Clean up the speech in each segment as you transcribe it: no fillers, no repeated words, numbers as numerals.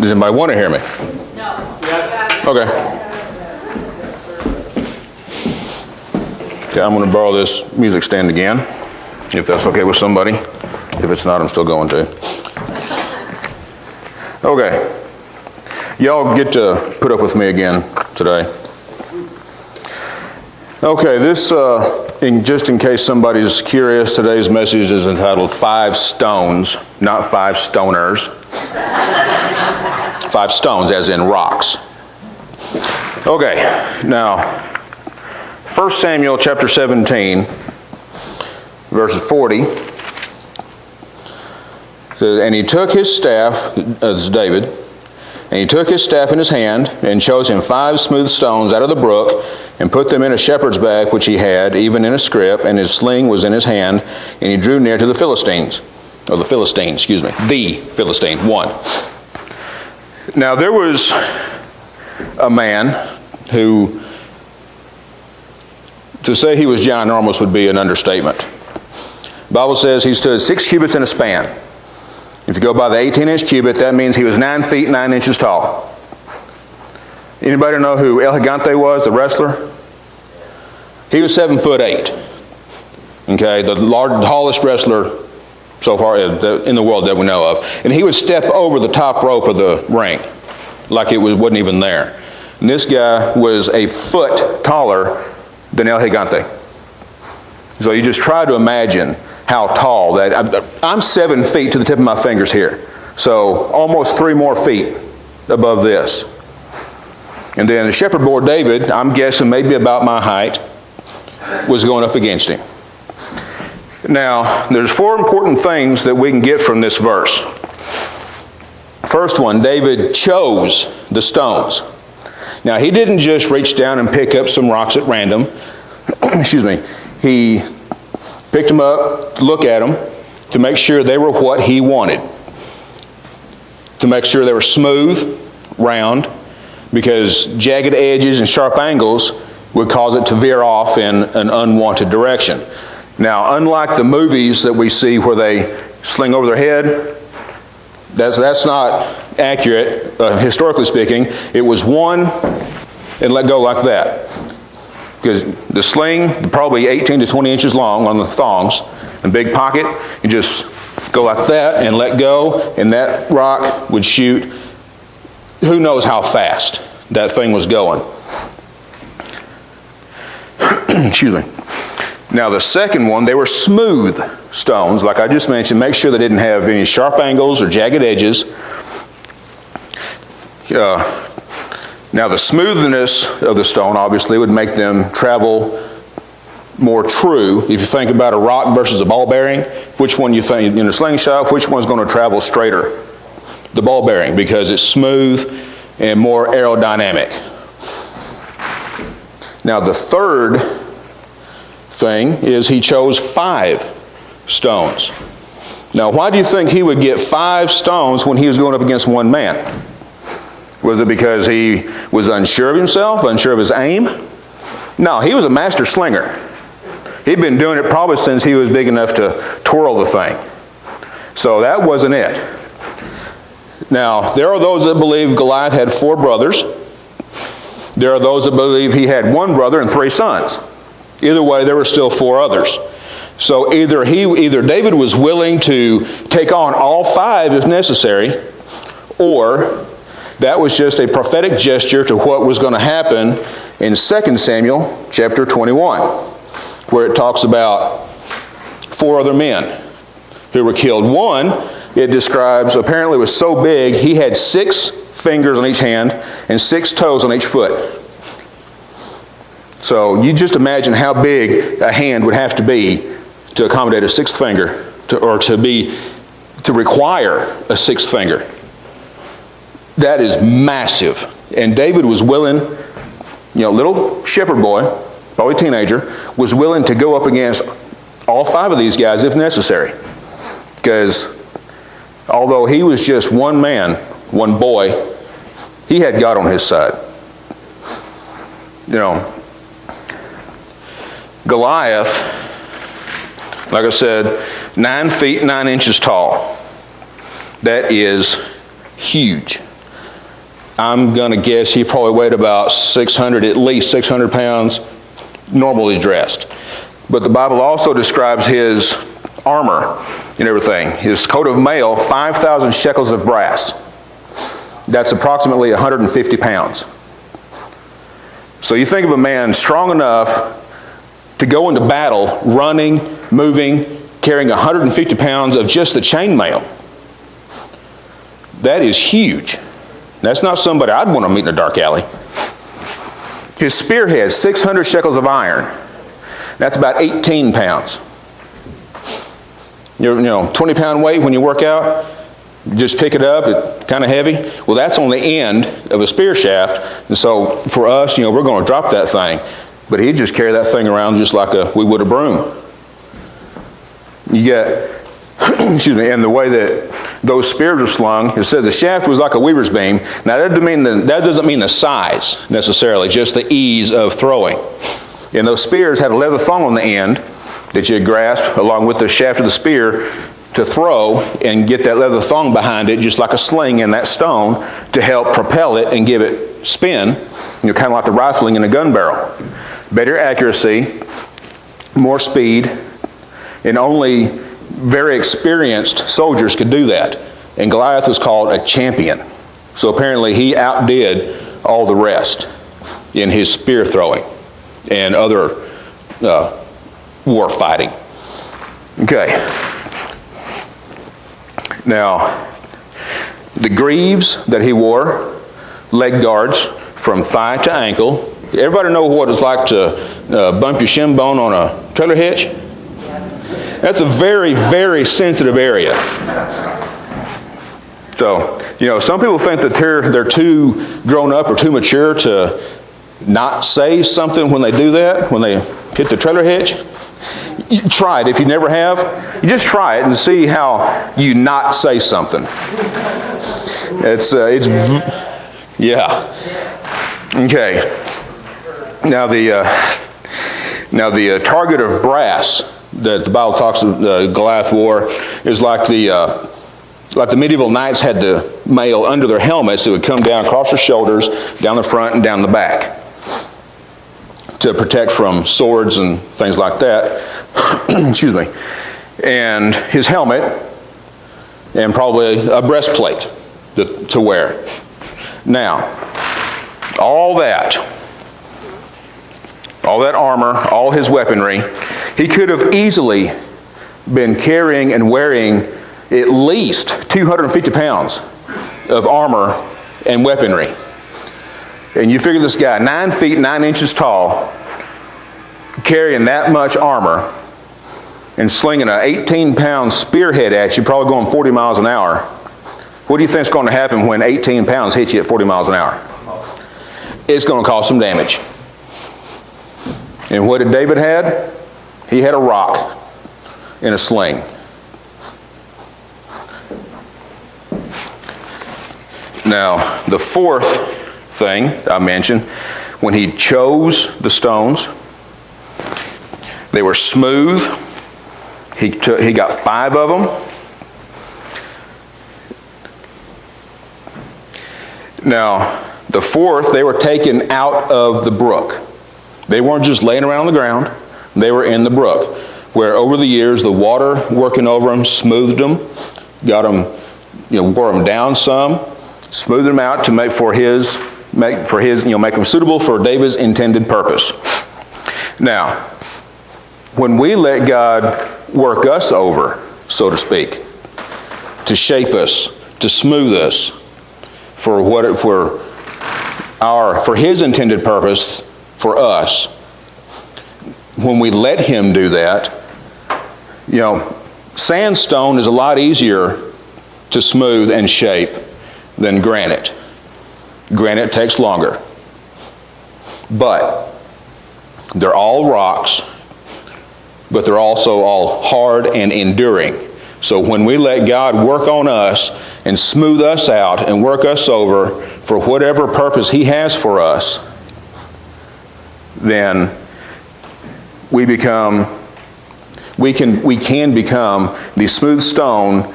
Does anybody want to hear me? No. Yes. Okay. Okay, I'm going to borrow this music stand again, if that's okay with somebody. If it's not, I'm still going to. Okay. Y'all get to put up with me again today. Okay, this, just in case somebody's curious, today's message is entitled 5 Stones, not 5 Stoners. 5 stones, as in rocks. Okay, now, 1 Samuel chapter 17, verses 40. Says, and he took his staff, this is David, and he took his staff in his hand, and chose him 5 smooth stones out of the brook, and put them in a shepherd's bag which he had, even in a scrip, and his sling was in his hand, and he drew near to the Philistine, one. Now there was a man who, to say he was ginormous would be an understatement. The Bible says he stood 6 cubits in a span. If you go by the 18-inch cubit, that means he was 9 feet 9 inches tall. Anybody know who El Gigante was, the wrestler? He was 7'8". Okay, the tallest wrestler so far in the world that we know of. And he would step over the top rope of the ring like it wasn't even there. And this guy was a foot taller than El Gigante. So you just try to imagine how tall that. I'm 7 feet to the tip of my fingers here. So almost 3 more feet above this. And then the shepherd boy David, I'm guessing maybe about my height, was going up against him. Now, there's 4 important things that we can get from this verse. First one, David chose the stones. Now, he didn't just reach down and pick up some rocks at random. Excuse me. He picked them up to look at them to make sure they were what he wanted. To make sure they were smooth, round, because jagged edges and sharp angles would cause it to veer off in an unwanted direction. Now, unlike the movies that we see where they sling over their head, that's not accurate, historically speaking. It was one and let go like that. Because the sling, probably 18 to 20 inches long on the thongs, and big pocket, you just go like that and let go, and that rock would shoot who knows how fast that thing was going. Excuse me. Now the second one, they were smooth stones, like I just mentioned. Make sure they didn't have any sharp angles or jagged edges. Now the smoothness of the stone obviously would make them travel more true. If you think about a rock versus a ball bearing, which one you think, in a slingshot, which one's going to travel straighter? The ball bearing, because it's smooth and more aerodynamic. Now the third thing is he chose 5 stones. Now why do you think he would get 5 stones when he was going up against one man? Was it because he was unsure of himself, unsure of his aim? No, he was a master slinger. He'd been doing it probably since he was big enough to twirl the thing. So that wasn't it. Now, there are those that believe Goliath had 4 brothers. There are those that believe he had 1 brother and 3 sons. Either way, there were still 4 others. So either David was willing to take on all 5 if necessary, or that was just a prophetic gesture to what was going to happen in 2 Samuel chapter 21, where it talks about 4 other men who were killed. One, it describes, apparently was so big, he had 6 fingers on each hand and 6 toes on each foot. So you just imagine how big a hand would have to be to accommodate a 6th finger, to require a 6th finger. That is massive. And David was willing, little shepherd boy, probably teenager, was willing to go up against all 5 of these guys if necessary. Because although he was just one man, one boy, he had God on his side. Goliath, like I said, 9 feet 9 inches tall. That is huge. I'm going to guess he probably weighed about 600, at least 600 pounds, normally dressed. But the Bible also describes his armor and everything. His coat of mail, 5,000 shekels of brass. That's approximately 150 pounds. So you think of a man strong enough to go into battle, running, moving, carrying 150 pounds of just the chainmail. That is huge. That's not somebody I'd want to meet in a dark alley. His spearhead, 600 shekels of iron. That's about 18 pounds. 20-pound weight when you work out, you just pick it up, it's kind of heavy. Well, that's on the end of a spear shaft. And so for us, we're going to drop that thing. But he'd just carry that thing around just like we would a broom. You get, and the way that those spears are slung, it says the shaft was like a weaver's beam. Now that doesn't mean the size necessarily, just the ease of throwing. And those spears had a leather thong on the end that you grasp along with the shaft of the spear to throw and get that leather thong behind it, just like a sling in that stone, to help propel it and give it spin, kind of like the rifling in a gun barrel. Better accuracy, more speed, and only very experienced soldiers could do that. And Goliath was called a champion. So apparently he outdid all the rest in his spear throwing and other war fighting. Okay. Now, the greaves that he wore, leg guards from thigh to ankle. Everybody know what it's like to bump your shin bone on a trailer hitch? That's a very, very sensitive area. So, some people think that they're too grown up or too mature to not say something when they do that, when they hit the trailer hitch. You try it if you never have. You just try it and see how you not say something. Yeah. Okay. Now the target of brass that the Bible talks of Goliath wore is like the medieval knights had the mail under their helmets. It would come down across their shoulders, down the front and down the back to protect from swords and things like that. Excuse me. And his helmet and probably a breastplate to wear. Now, all that armor, all his weaponry, he could have easily been carrying and wearing at least 250 pounds of armor and weaponry. And you figure this guy, 9 feet 9 inches tall, carrying that much armor and slinging an 18-pound spearhead at you, probably going 40 miles an hour. What do you think is going to happen when 18 pounds hit you at 40 miles an hour? It's going to cause some damage. And what did David had? He had a rock in a sling. Now, the fourth thing I mentioned, when he chose the stones, they were smooth. He got 5 of them. Now, the fourth, they were taken out of the brook. They weren't just laying around on the ground. They were in the brook, where over the years the water working over them smoothed them, got them, wore them down some, smoothed them out to make them suitable for David's intended purpose. Now, when we let God work us over, so to speak, to shape us, to smooth us for His intended purpose for us, when we let Him do that, sandstone is a lot easier to smooth and shape than granite. Granite takes longer. But they're all rocks, but they're also all hard and enduring. So when we let God work on us and smooth us out and work us over for whatever purpose He has for us, then we can become the smooth stone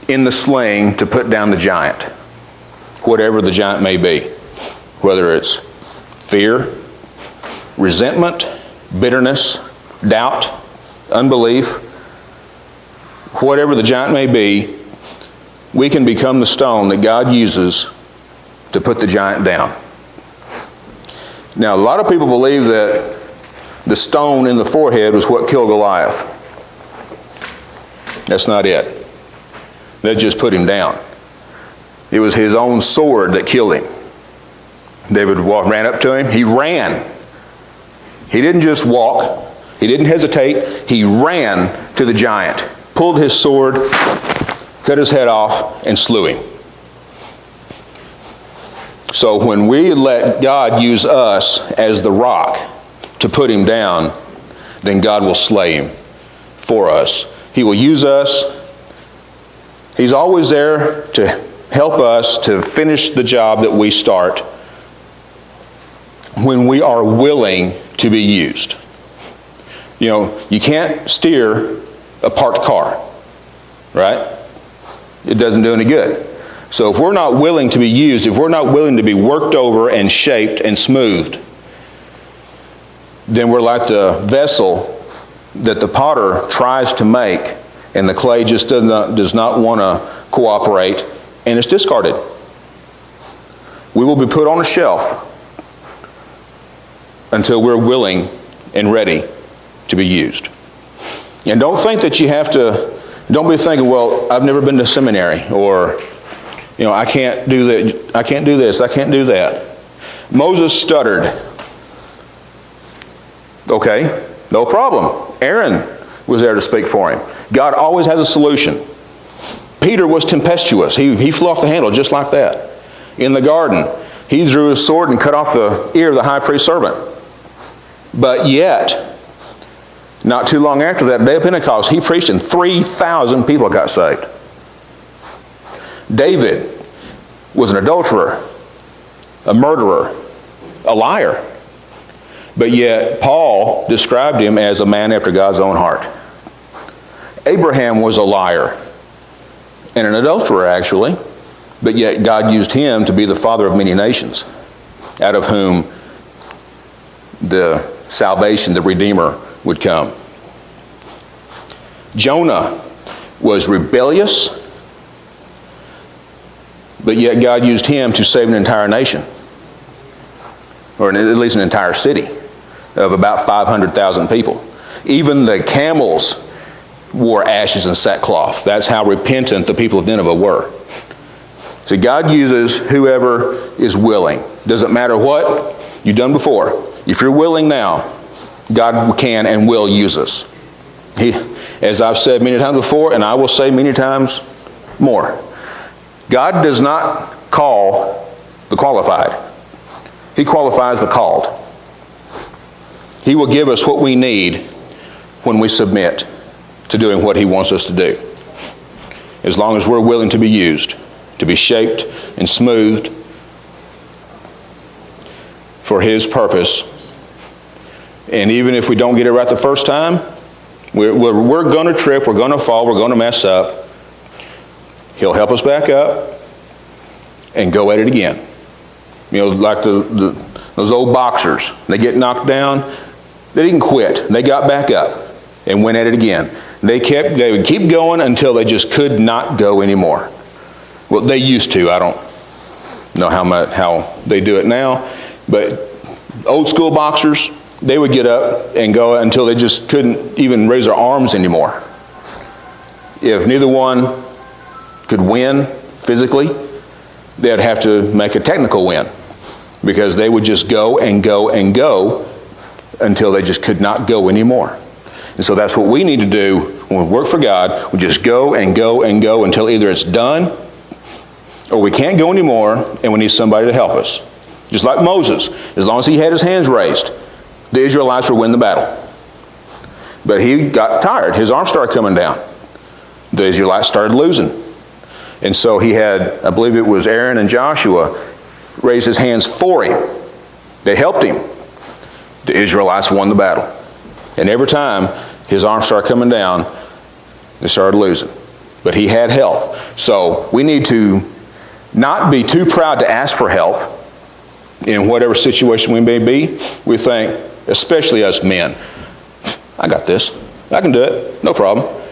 in the sling to put down the giant. whatever the giant may be. Whether it's fear, resentment, bitterness, doubt, unbelief, whatever the giant may be, we can become the stone that God uses to put the giant down. Now, a lot of people believe that the stone in the forehead was what killed Goliath. That's not it. That just put him down. It was his own sword that killed him. David ran up to him. He ran. He didn't just walk. He didn't hesitate. He ran to the giant, pulled his sword, cut his head off, and slew him. So when we let God use us as the rock to put him down, then God will slay him for us. He will use us. He's always there to help us to finish the job that we start when we are willing to be used. You know, you can't steer a parked car, right? It doesn't do any good. So if we're not willing to be used, if we're not willing to be worked over and shaped and smoothed, then we're like the vessel that the potter tries to make, and the clay just does not want to cooperate, and it's discarded. We will be put on a shelf until we're willing and ready to be used. And don't think that you have to, don't be thinking, well, I've never been to seminary, or, you know, I can't do that, I can't do this, I can't do that. Moses stuttered. Okay, no problem. Aaron was there to speak for him. God always has a solution. Peter was tempestuous. He flew off the handle just like that. In the garden, he drew his sword and cut off the ear of the high priest's servant. But yet, not too long after that day of Pentecost, he preached and 3,000 people got saved. David was an adulterer, a murderer, a liar. But yet, Paul described him as a man after God's own heart. Abraham was a liar and an adulterer, actually. But yet, God used him to be the father of many nations, out of whom the salvation, the Redeemer, would come. Jonah was rebellious, but yet God used him to save an entire nation, or at least an entire city of about 500,000 people. Even the camels wore ashes and sackcloth. That's how repentant the people of Nineveh were. So God uses whoever is willing. Doesn't matter what you've done before. If you're willing now, God can and will use us. As I've said many times before, and I will say many times more, God does not call the qualified. He qualifies the called. He will give us what we need when we submit to doing what He wants us to do. As long as we're willing to be used, to be shaped and smoothed for His purpose. And even if we don't get it right the first time, we're going to trip, we're going to fall, we're going to mess up. He'll help us back up and go at it again. You know, like those old boxers, they get knocked down, they didn't quit. They got back up and went at it again. They would keep going until they just could not go anymore. Well, they used to. I don't know how they do it now, but old school boxers, they would get up and go until they just couldn't even raise their arms anymore. If neither one could win physically, they'd have to make a technical win, because they would just go and go and go until they just could not go anymore. And so that's what we need to do when we work for God. We just go and go and go until either it's done or we can't go anymore and we need somebody to help us. Just like Moses, as long as he had his hands raised, the Israelites would win the battle. But he got tired. His arms started coming down. The Israelites started losing. And so he had, I believe it was Aaron and Joshua, raise his hands for him. They helped him. The Israelites won the battle. And every time his arms started coming down, they started losing. But he had help. So we need to not be too proud to ask for help in whatever situation we may be. We think, especially us men, I got this. I can do it. No problem.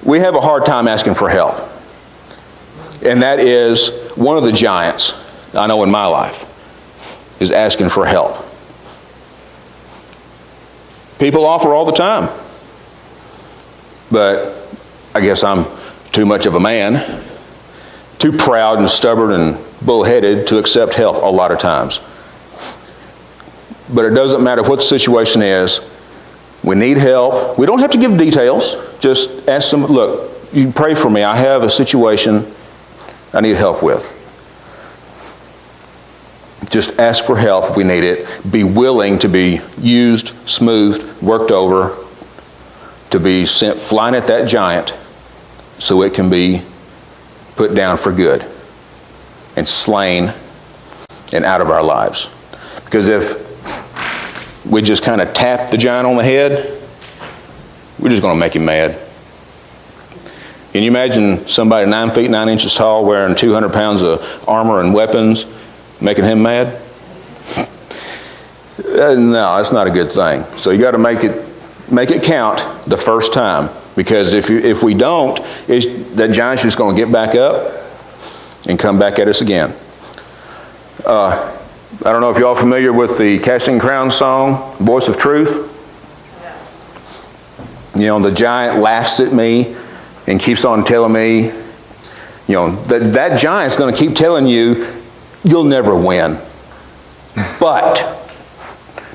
We have a hard time asking for help. And that is one of the giants I know in my life, is asking for help. People offer all the time. But I guess I'm too much of a man, too proud and stubborn and bullheaded to accept help a lot of times. But it doesn't matter what the situation is. We need help. We don't have to give details. Just ask them, look, you pray for me. I have a situation I need help with. Just ask for help if we need it. Be willing to be used, smoothed, worked over, to be sent flying at that giant so it can be put down for good and slain and out of our lives. Because if we just kind of tap the giant on the head, we're just going to make him mad. Can you imagine somebody 9 feet 9 inches tall wearing 200 pounds of armor and weapons making him mad? No, that's not a good thing. So you got to make it count the first time, because if we don't, that giant's just going to get back up and come back at us again. I don't know if you're all familiar with the Casting Crowns song, Voice of Truth. You know, the giant laughs at me and keeps on telling me, you know, that giant's going to keep telling you, you'll never win. But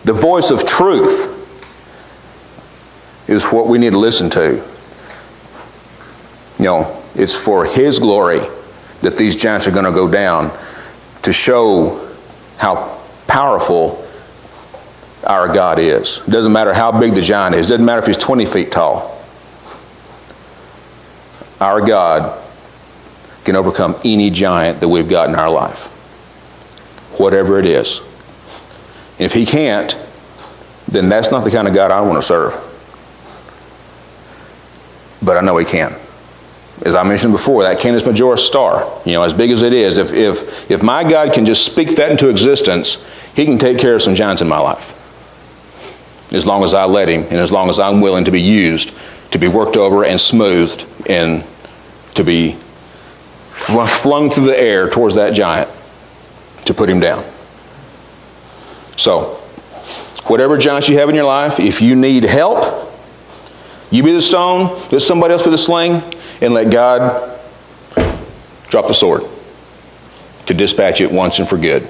the voice of truth is what we need to listen to. You know, it's for His glory that these giants are going to go down, to show how powerful our God is. It doesn't matter how big the giant is. It doesn't matter if he's 20 feet tall. Our God can overcome any giant that we've got in our life, whatever it is. And if He can't, then that's not the kind of God I want to serve. But I know He can. As I mentioned before, that Canis Majoris star, you know, as big as it is, if my God can just speak that into existence, He can take care of some giants in my life. As long as I let Him, and as long as I'm willing to be used, to be worked over and smoothed, and to be flung through the air towards that giant to put him down. So, whatever giants you have in your life, if you need help, you be the stone, let somebody else be the sling, and let God drop the sword to dispatch it once and for good.